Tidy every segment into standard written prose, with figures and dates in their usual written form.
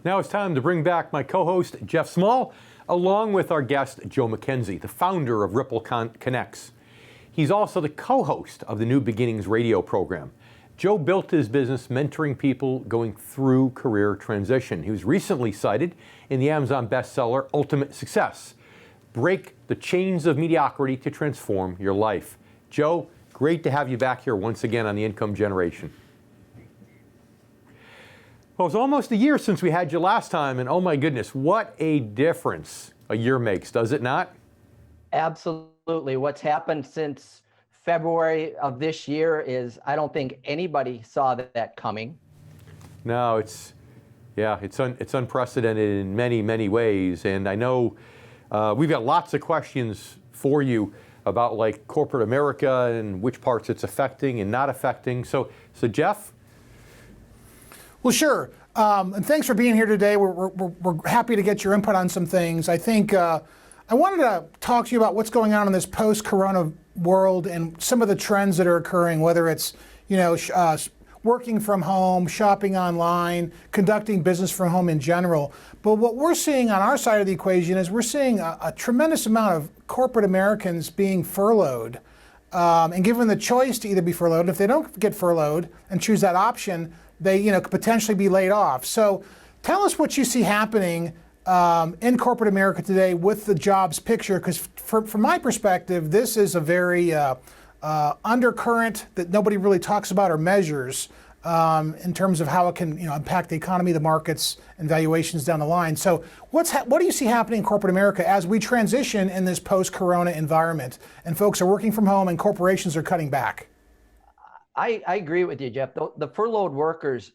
Now it's time to bring back my co-host, Jeff Small, along with our guest, Joe McKenzie, the founder of Ripple Connects. He's also the co-host of the New Beginnings radio program. Joe built his business mentoring people going through career transition. He was recently cited in the Amazon bestseller, Ultimate Success. Break the chains of mediocrity to transform your life. Joe, great to have you back here once again on The Income Generation. Well, it's almost a year since we had you last time, and oh my goodness, what a difference a year makes, does it not? Absolutely. What's happened since February of this year is, I don't think anybody saw that coming. No, it's unprecedented in many, many ways, and I know we've got lots of questions for you about like corporate America and which parts it's affecting and not affecting. So Jeff? Well, sure. And thanks for being here today. We're happy to get your input on some things. I think I wanted to talk to you about what's going on in this post-corona world and some of the trends that are occurring, whether it's, working from home, shopping online, conducting business from home in general. But what we're seeing on our side of the equation is we're seeing a tremendous amount of corporate Americans being furloughed and given the choice to either be furloughed. And if they don't get furloughed and choose that option, they could potentially be laid off. So tell us what you see happening in corporate America today with the jobs picture, because from my perspective, this is a very undercurrent that nobody really talks about or measures in terms of how it can impact the economy, the markets, and valuations down the line. So what do you see happening in corporate America as we transition in this post-corona environment and folks are working from home and corporations are cutting back? I agree with you, Jeff. The furloughed workers,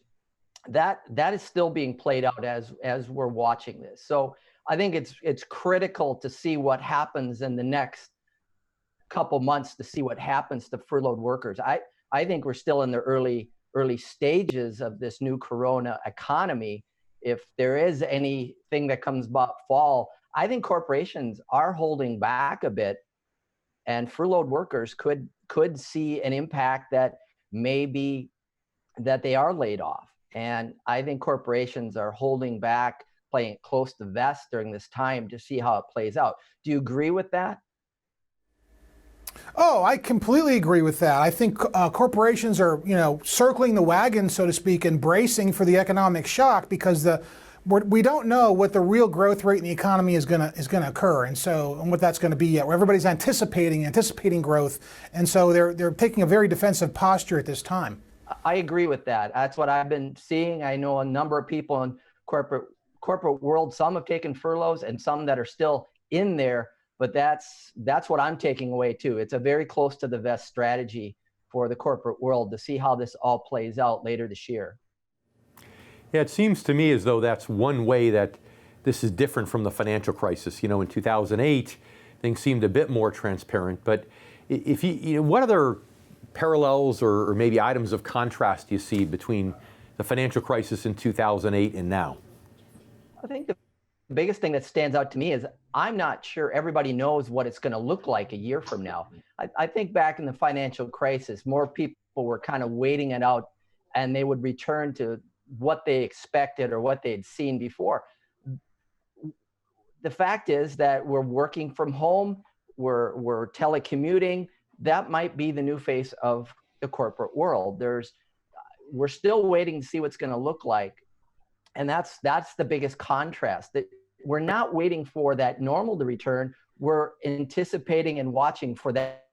that is still being played out as we're watching this. So I think it's critical to see what happens in the next couple months, to see what happens to furloughed workers. I think we're still in the early stages of this new corona economy. If there is anything that comes about fall, I think corporations are holding back a bit, and furloughed workers could see an impact that maybe that they are laid off. And I think corporations are holding back, playing it close to the vest during this time to see how it plays out. Do you agree with that? Oh, I completely agree with that. I think corporations are, circling the wagon, so to speak, and bracing for the economic shock because we don't know what the real growth rate in the economy is gonna occur, and what that's going to be yet. Everybody's anticipating growth, and so they're taking a very defensive posture at this time. I agree with that. That's what I've been seeing. I know a number of people in corporate world. Some have taken furloughs, and some that are still in there. But that's what I'm taking away too. It's a very close to the vest strategy for the corporate world to see how this all plays out later this year. Yeah, it seems to me as though that's one way that this is different from the financial crisis. In 2008, things seemed a bit more transparent. But if what other parallels or maybe items of contrast do you see between the financial crisis in 2008 and now? I think the biggest thing that stands out to me is I'm not sure everybody knows what it's going to look like a year from now. I think back in the financial crisis, more people were kind of waiting it out, and they would return to what they expected or what they'd seen before. The fact is that we're working from home, we're telecommuting. That might be the new face of the corporate world. We're still waiting to see what's going to look like. And that's the biggest contrast, that we're not waiting for that normal to return. We're anticipating and watching for that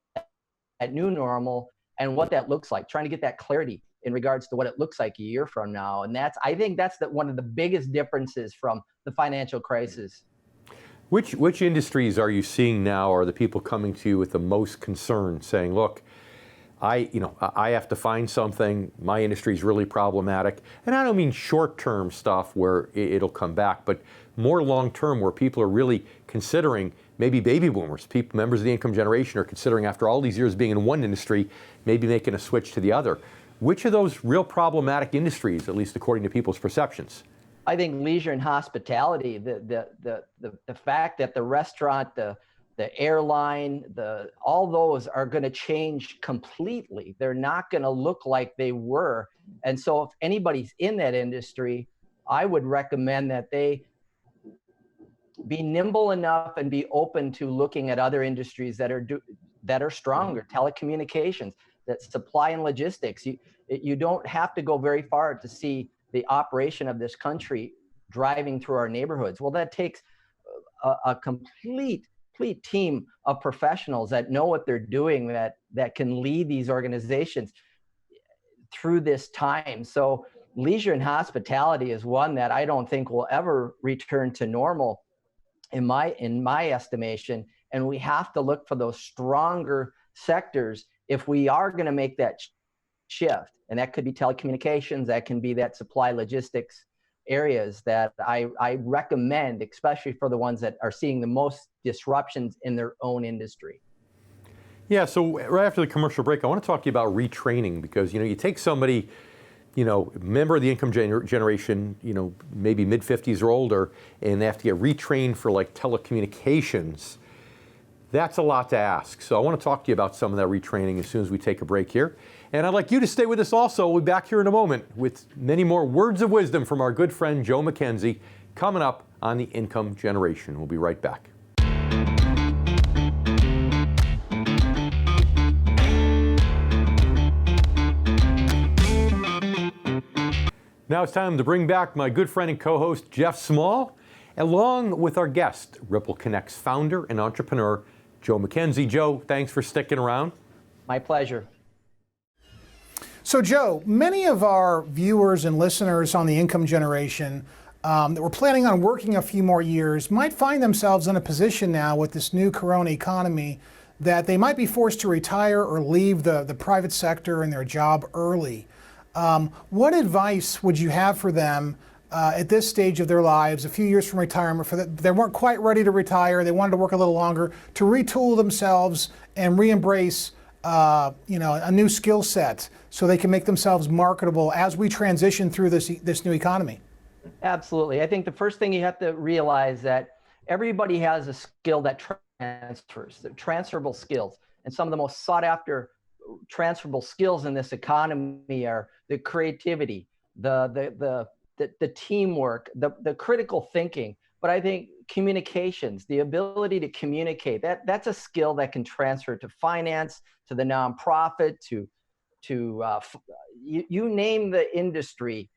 new normal and what that looks like, trying to get that clarity in regards to what it looks like a year from now. And I think that's one of the biggest differences from the financial crisis. Which industries are you seeing now are the people coming to you with the most concern, saying, look, I have to find something, my industry is really problematic. And I don't mean short-term stuff where it'll come back, but more long-term where people are really considering, maybe baby boomers, members of the income generation are considering after all these years being in one industry, maybe making a switch to the other. Which of those real problematic industries, at least according to people's perceptions? I think leisure and hospitality, the fact that the restaurant, the airline, all those are going to change completely. They're not going to look like they were. And so if anybody's in that industry, I would recommend that they be nimble enough and be open to looking at other industries that are stronger, telecommunications, that supply and logistics. You don't have to go very far to see the operation of this country driving through our neighborhoods. Well, that takes a complete team of professionals that know what they're doing, that can lead these organizations through this time. So leisure and hospitality is one that I don't think will ever return to normal in my estimation. And we have to look for those stronger sectors if we are going to make that shift. And that could be telecommunications, that can be that supply logistics areas that I recommend, especially for the ones that are seeing the most disruptions in their own industry. Yeah, so right after the commercial break, I want to talk to you about retraining, because, you take somebody, member of the income generation, maybe mid-50s or older, and they have to get retrained for like telecommunications. That's a lot to ask. So I want to talk to you about some of that retraining as soon as we take a break here. And I'd like you to stay with us also. We'll be back here in a moment with many more words of wisdom from our good friend Joe McKenzie coming up on the income generation. We'll be right back. Now it's time to bring back my good friend and co-host Jeff Small, along with our guest, Ripple Connect's founder and entrepreneur, Joe McKenzie. Joe, thanks for sticking around. My pleasure. So Joe, many of our viewers and listeners on the income generation that were planning on working a few more years might find themselves in a position now with this new corona economy that they might be forced to retire or leave the private sector and their job early. What advice would you have for them at this stage of their lives, a few years from retirement, they weren't quite ready to retire, they wanted to work a little longer, to retool themselves and re-embrace a new skill set so they can make themselves marketable as we transition through this new economy? Absolutely. I think the first thing you have to realize that everybody has a skill that transfers, the transferable skills. And some of the most sought after transferable skills in this economy are the creativity, the teamwork, the critical thinking. But I think communications, the ability to communicate, that's a skill that can transfer to finance, to the nonprofit, to you name the industry.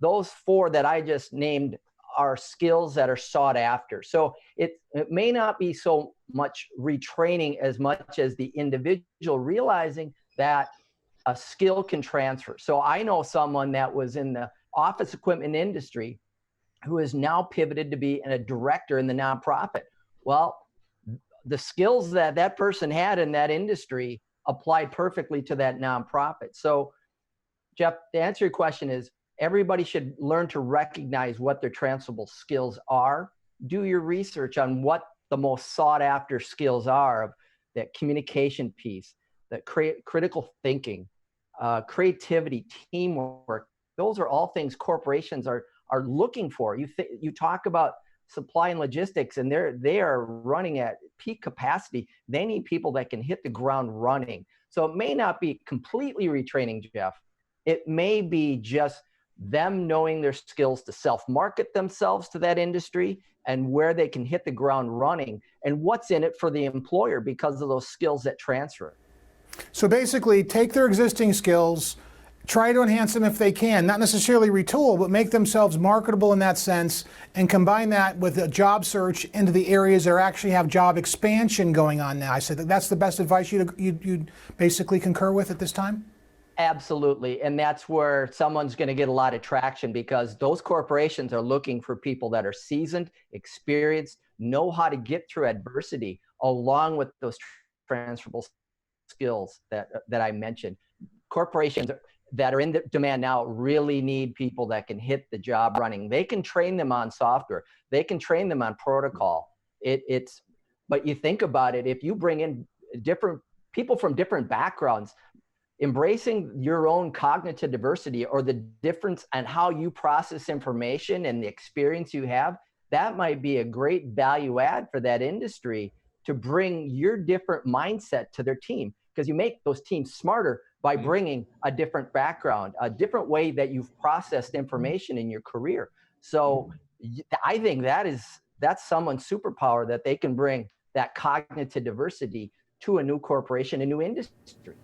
Those four that I just named are skills that are sought after. So it may not be so much retraining as much as the individual realizing that a skill can transfer. So I know someone that was in the office equipment industry who is now pivoted to be a director in the nonprofit. Well, the skills that person had in that industry applied perfectly to that nonprofit. So Jeff, to answer your question is, everybody should learn to recognize what their transferable skills are. Do your research on what the most sought after skills are, of that communication piece, that critical thinking, creativity, teamwork. Those are all things corporations are looking for. You talk about supply and logistics, and they are running at peak capacity. They need people that can hit the ground running. So it may not be completely retraining, Jeff. It may be just them knowing their skills to self-market themselves to that industry and where they can hit the ground running and what's in it for the employer because of those skills that transfer. So basically, take their existing skills, try to enhance them if they can, not necessarily retool, but make themselves marketable in that sense, and combine that with a job search into the areas that actually have job expansion going on now. I said that's the best advice you'd basically concur with at this time? Absolutely. And that's where someone's going to get a lot of traction, because those corporations are looking for people that are seasoned, experienced, know how to get through adversity, along with those transferable skills that I mentioned. Corporations that are in demand now really need people that can hit the job running. They can train them on software. They can train them on protocol. But you think about it, if you bring in different people from different backgrounds, embracing your own cognitive diversity, or the difference on how you process information and the experience you have, that might be a great value add for that industry to bring your different mindset to their team, because you make those teams smarter by bringing a different background, a different way that you've processed information in your career. So I think that's someone's superpower, that they can bring that cognitive diversity to a new corporation, a new industry.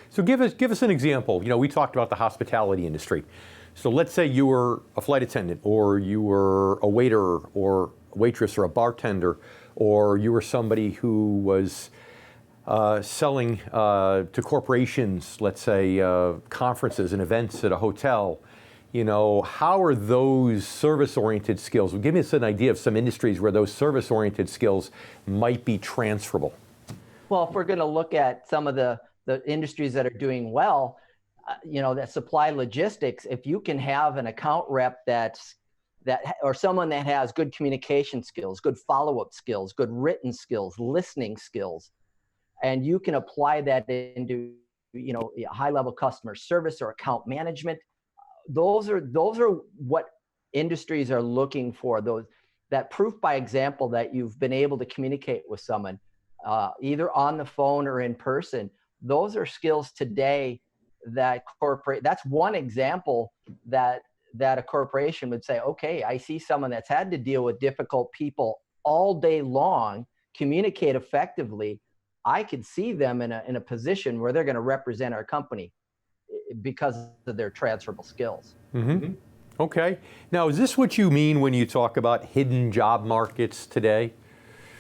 So give us an example. You know, we talked about the hospitality industry. So let's say you were a flight attendant, or you were a waiter or a waitress or a bartender, or you were somebody who was selling to corporations, let's say conferences and events at a hotel. You know, how are those service-oriented skills? Well, give us an idea of some industries where those service-oriented skills might be transferable. Well, if we're going to look at some of the industries that are doing well, you know, that supply logistics, if you can have an account rep or someone that has good communication skills, good follow-up skills, good written skills, listening skills, and you can apply that into, you know, high-level customer service or account management, those are what industries are looking for. That proof by example that you've been able to communicate with someone, either on the phone or in person. Those are skills today that that's one example that a corporation would say, okay, I see someone that's had to deal with difficult people all day long, communicate effectively. I could see them in a position where they're going to represent our company because of their transferable skills. Mm-hmm. Okay. Now, is this what you mean when you talk about hidden job markets today?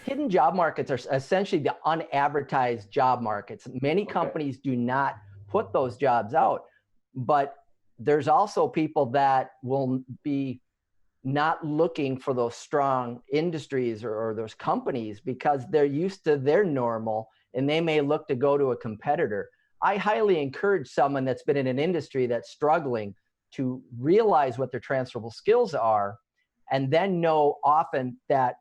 Hidden job markets are essentially the unadvertised job markets. Many companies do not put those jobs out, but there's also people that will be not looking for those strong industries or those companies because they're used to their normal, and they may look to go to a competitor. I highly encourage someone that's been in an industry that's struggling to realize what their transferable skills are, and then know often that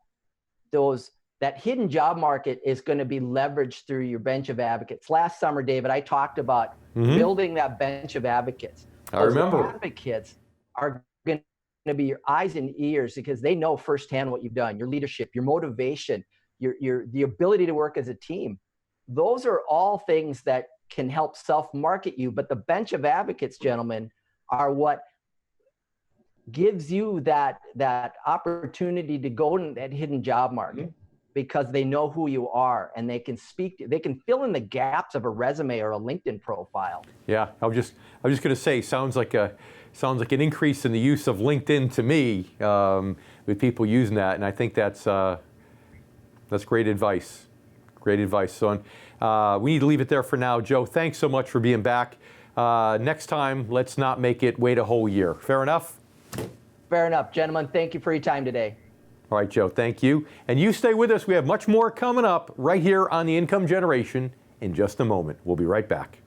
that hidden job market is going to be leveraged through your bench of advocates. Last summer, David, I talked about building that bench of advocates. I remember. Advocates are going to be your eyes and ears because they know firsthand what you've done, your leadership, your motivation, the ability to work as a team. Those are all things that can help self-market you, but the bench of advocates, gentlemen, are what gives you that opportunity to go in that hidden job market because they know who you are and they can fill in the gaps of a resume or a LinkedIn profile. Yeah, I was just going to say, sounds like an increase in the use of LinkedIn to me, with people using that, and I think that's great advice. Great advice, son. We need to leave it there for now. Joe, thanks so much for being back. Next time, let's not make it wait a whole year. Fair enough? Fair enough, gentlemen. Thank you for your time today. All right, Joe, thank you. And you stay with us. We have much more coming up right here on The Income Generation in just a moment. We'll be right back.